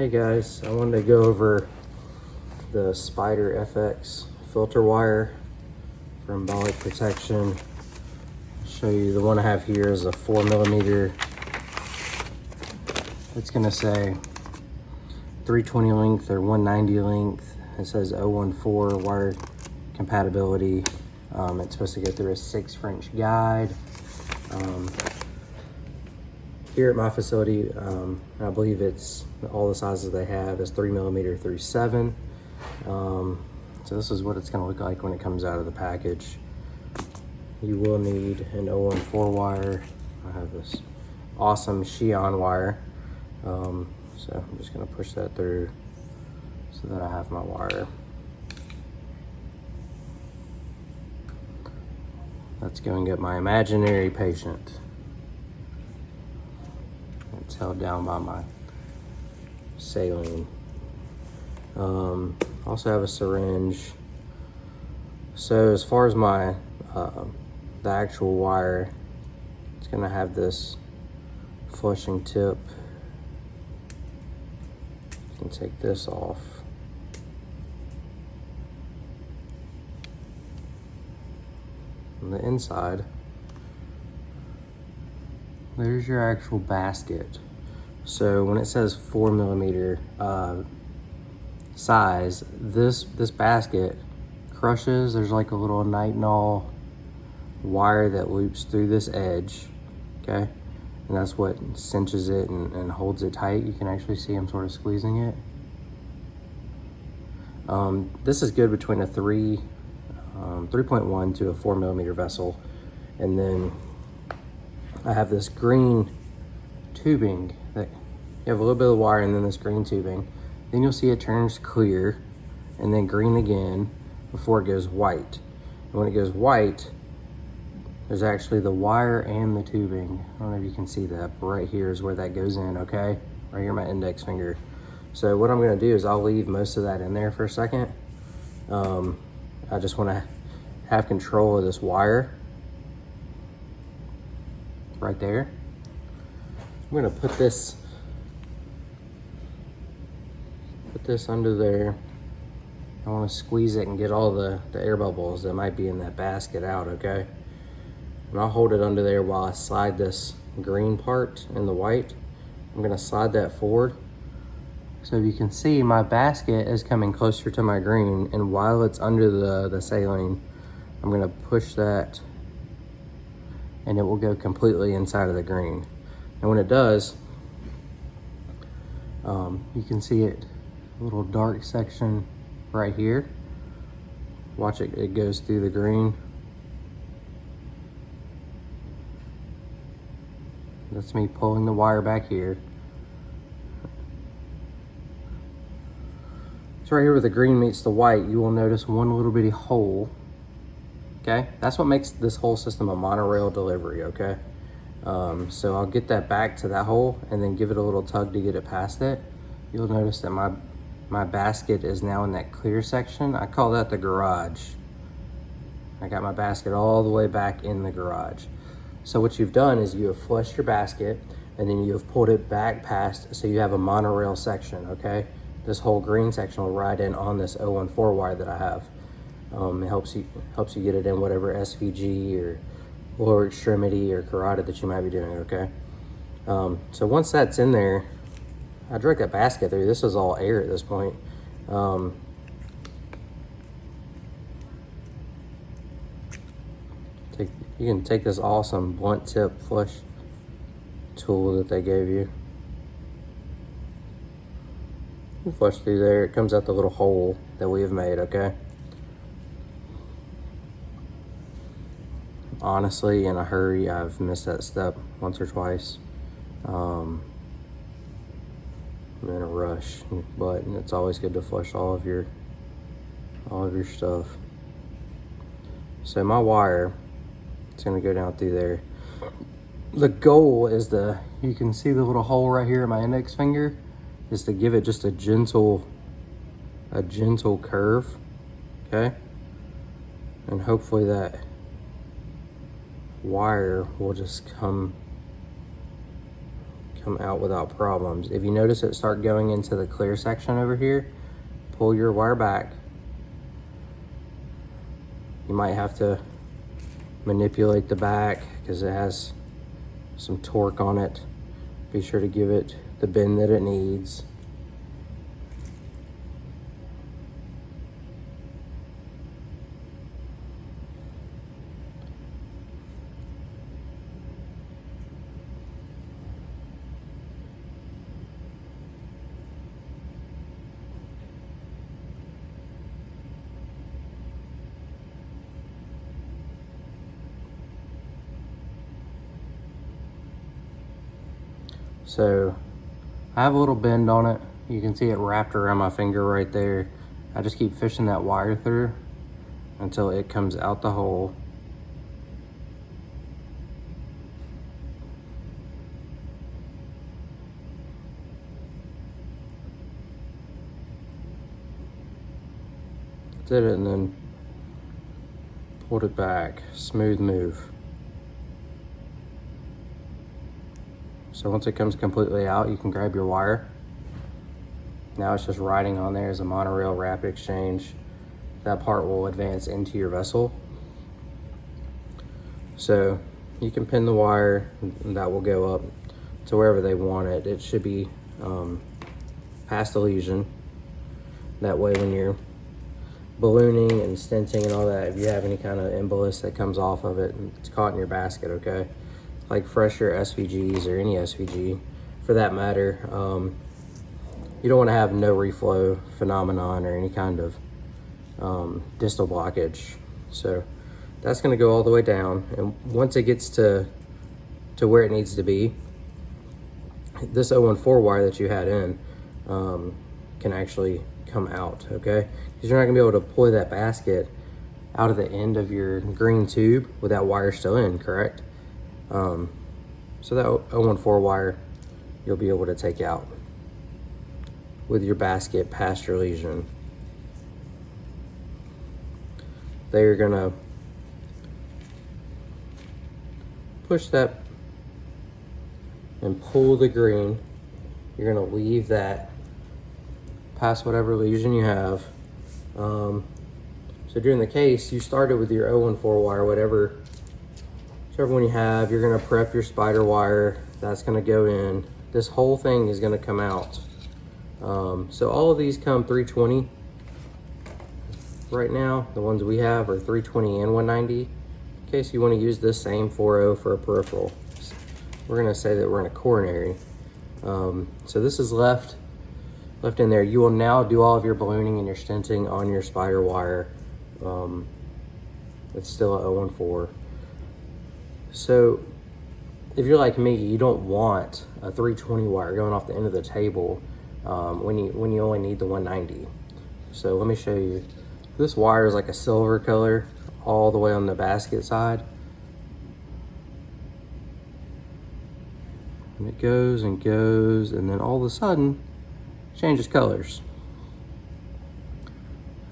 Hey guys, I wanted to go over the SpiderFx filter wire for embolic protection. Show you the one I have here is a 4mm. It's gonna say 320 length or 190 length. It says 014 wire compatibility. It's supposed to go through a 6-French guide. Here at my facility, I believe it's all the sizes they have is 3mm through 7. So this is what it's going to look like when it comes out of the package. You will need an 014 wire. I have this awesome Xi'an wire. So I'm just going to push that through so that I have my wire. Let's go and get my imaginary patient. It's held down by my saline. Also have a syringe. So as far as my the actual wire, it's gonna have this flushing tip. You can take this off. On the inside, there's your actual basket. So when it says 4mm size, this basket crushes. There's like a little nitinol wire that loops through this edge, okay? And that's what cinches it and holds it tight. You can actually see I'm sort of squeezing it. This is good between a 3.1 to a 4mm vessel. And then I have this green tubing that you have a little bit of wire and then this green tubing. Then you'll see it turns clear and then green again before it goes white. And when it goes white, there's actually the wire and the tubing. I don't know if you can see that, but right here is where that goes in, okay? Right here, my index finger. So what I'm gonna do is I'll leave most of that in there for a second. I just wanna have control of this wire right there. I'm gonna put this under there. I wanna squeeze it and get all the air bubbles that might be in that basket out, okay? And I'll hold it under there while I slide this green part in the white. I'm gonna slide that forward. So you can see my basket is coming closer to my green, and while it's under the saline, I'm gonna push that and it will go completely inside of the green. And when it does, you can see it, a little dark section right here. Watch it, it goes through the green. That's me pulling the wire back here. So right here where the green meets the white, you will notice one little bitty hole. Okay, that's what makes this whole system a monorail delivery, okay? So I'll get that back to that hole and then give it a little tug to get it past it. You'll notice that my basket is now in that clear section. I call that the garage. I got my basket all the way back in the garage. So what you've done is you have flushed your basket and then you have pulled it back past, so you have a monorail section, okay? This whole green section will ride in on this 014 wire that I have. It helps you get it in whatever SVG or lower extremity or carotid that you might be doing, okay? So once that's in there, I drug that basket through. This is all air at this point. You can take this awesome blunt tip flush tool that they gave you. You flush through there, it comes out the little hole that we have made, okay? Honestly, in a hurry, I've missed that step once or twice. I'm in a rush, but it's always good to flush all of your stuff. So my wire, it's gonna go down through there. The goal is you can see the little hole right here in my index finger, is to give it just a gentle curve, okay? And hopefully that wire will just come come out without problems. If you notice it start going into the clear section over here, pull your wire back. You might have to manipulate the back because it has some torque on it. Be sure to give it the bend that it needs. So I have a little bend on it. You can see it wrapped around my finger right there. I just keep fishing that wire through until it comes out the hole. Did it and then pulled it back. Smooth move. So once it comes completely out, you can grab your wire. Now it's just riding on there as a monorail rapid exchange. That part will advance into your vessel. So you can pin the wire and that will go up to wherever they want it. It should be past the lesion. That way when you're ballooning and stenting and all that, if you have any kind of embolus that comes off of it, it's caught in your basket, okay? Like fresher SVGs or any SVG for that matter, you don't want to have no reflow phenomenon or any kind of distal blockage. So that's going to go all the way down, and once it gets to where it needs to be, this 014 wire that you had in can actually come out, okay? Because you're not going to be able to pull that basket out of the end of your green tube with that wire still in, correct? So that 014 wire you'll be able to take out with your basket past your lesion. There you're gonna push that and pull the green. You're gonna leave that past whatever lesion you have. So during the case, you started with your 014 wire, whichever one you have. You're gonna prep your spider wire. That's gonna go in. This whole thing is gonna come out. So all of these come 320 right now. The ones we have are 320 and 190. In case you want to use this same 40 for a peripheral, we're gonna say that we're in a coronary. So this is left in there. You will now do all of your ballooning and your stenting on your spider wire. It's still a 014. So if you're like me, you don't want a 320 wire going off the end of the table when you only need the 190. So let me show you. This wire is like a silver color all the way on the basket side. And it goes and goes, and then all of a sudden changes colors.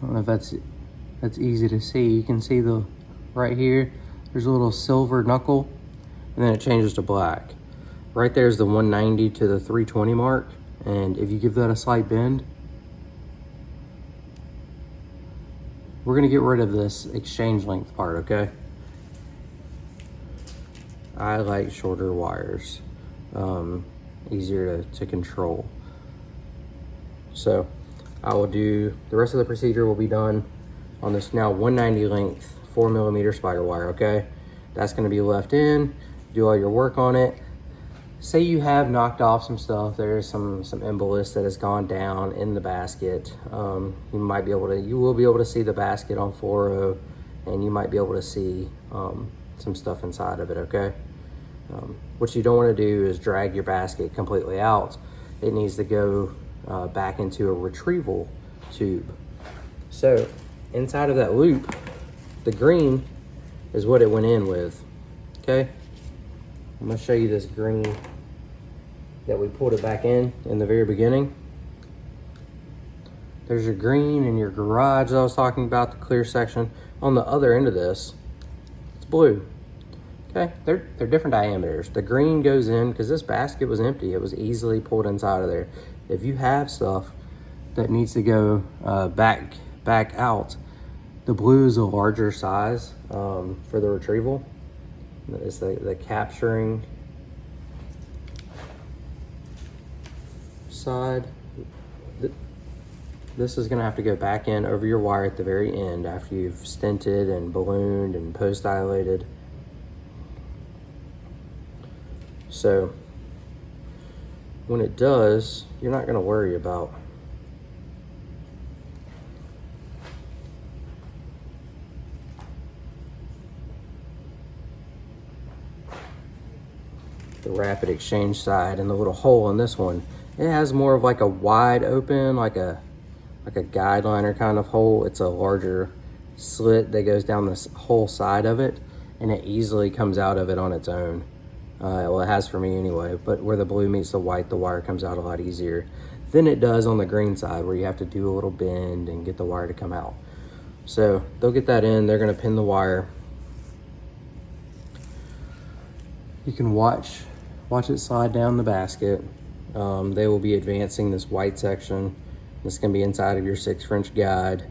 I don't know if that's easy to see. You can see the right here, there's a little silver knuckle, and then it changes to black. Right there's the 190 to the 320 mark, and if you give that a slight bend, we're gonna get rid of this exchange length part, okay? I like shorter wires, easier to control. So I will do, the rest of the procedure will be done on this now 190 length 4mm spider wire, okay? That's gonna be left in, do all your work on it. Say you have knocked off some stuff, there's some embolus that has gone down in the basket. You will be able to see the basket on 4.0, and you might be able to see some stuff inside of it, okay? What you don't wanna do is drag your basket completely out. It needs to go back into a retrieval tube. So inside of that loop, the green is what it went in with, okay? I'm gonna show you this green that we pulled it back in the very beginning. There's your green in your garage that I was talking about, the clear section. On the other end of this, it's blue. Okay, they're different diameters. The green goes in because this basket was empty. It was easily pulled inside of there. If you have stuff that needs to go back out, the blue is a larger size for the retrieval. It's the capturing side. This is gonna have to go back in over your wire at the very end after you've stented and ballooned and post dilated. So when it does, you're not gonna worry about the rapid exchange side and the little hole in this one. It has more of like a wide open, like a guide liner kind of hole. It's a larger slit that goes down this whole side of it, and it easily comes out of it on its own. Well, it has for me anyway, but where the blue meets the white, the wire comes out a lot easier than it does on the green side, where you have to do a little bend and get the wire to come out. So they'll get that in, they're gonna pin the wire. You can watch it slide down the basket. They will be advancing this white section. This is gonna be inside of your 6 French guide,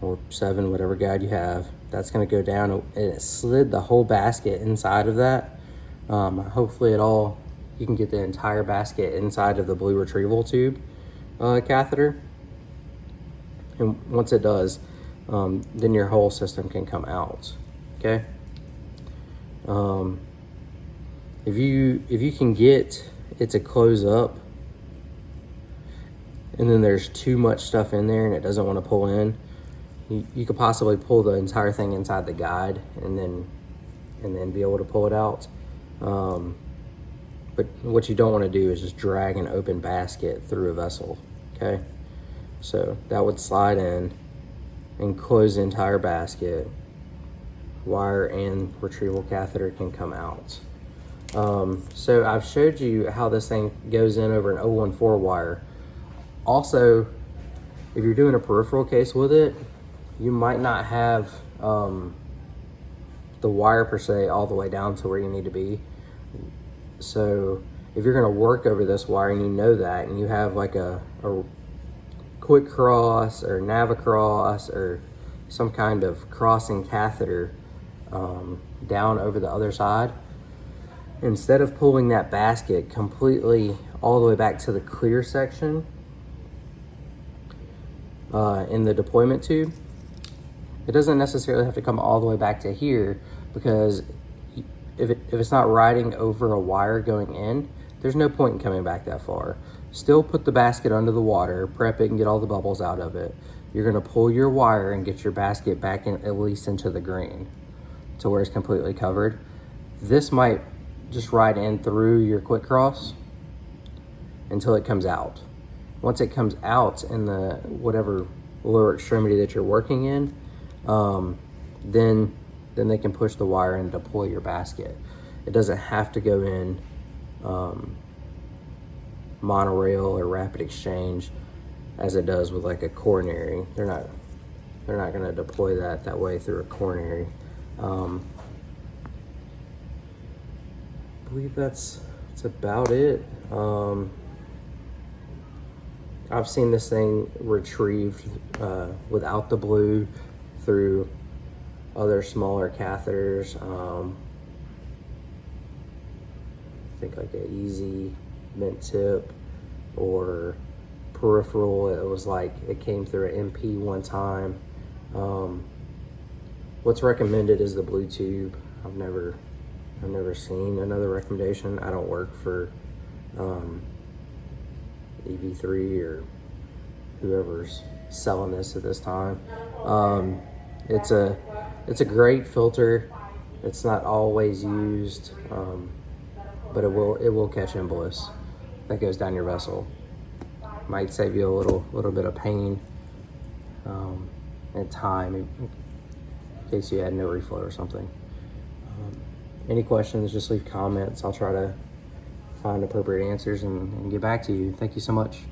or 7, whatever guide you have. That's gonna go down, and it slid the whole basket inside of that. Hopefully you can get the entire basket inside of the blue retrieval tube catheter. And once it does, then your whole system can come out, okay? If you can get it to close up, and then there's too much stuff in there and it doesn't want to pull in, you could possibly pull the entire thing inside the guide and then be able to pull it out. But what you don't want to do is just drag an open basket through a vessel, okay? So that would slide in and close the entire basket. Wire and retrieval catheter can come out. So I've showed you how this thing goes in over an 014 wire. Also, if you're doing a peripheral case with it, you might not have the wire per se all the way down to where you need to be. So if you're going to work over this wire and you know that, and you have like a quick cross or navicross or some kind of crossing catheter down over the other side, instead of pulling that basket completely all the way back to the clear section in the deployment tube, it doesn't necessarily have to come all the way back to here, because if it's not riding over a wire going in, there's no point in coming back that far. Still put the basket under the water, prep it and get all the bubbles out of it. You're gonna pull your wire and get your basket back in, at least into the green, to where it's completely covered. This might just ride in through your quick cross until it comes out. Once it comes out in the whatever lower extremity that you're working in, then they can push the wire and deploy your basket. It doesn't have to go in monorail or rapid exchange as it does with like a coronary. They're not going to deploy that way through a coronary. I believe that's about it. I've seen this thing retrieved without the blue through other smaller catheters. I think like an easy mint tip or peripheral. It was like it came through an MP one time. What's recommended is the blue tube. I've never seen another recommendation. I don't work for EV3 or whoever's selling this at this time. It's a great filter. It's not always used, but it will catch embolus that goes down your vessel. Might save you a little bit of pain and time in case you had no reflow or something. Any questions, just leave comments. I'll try to find appropriate answers and get back to you. Thank you so much.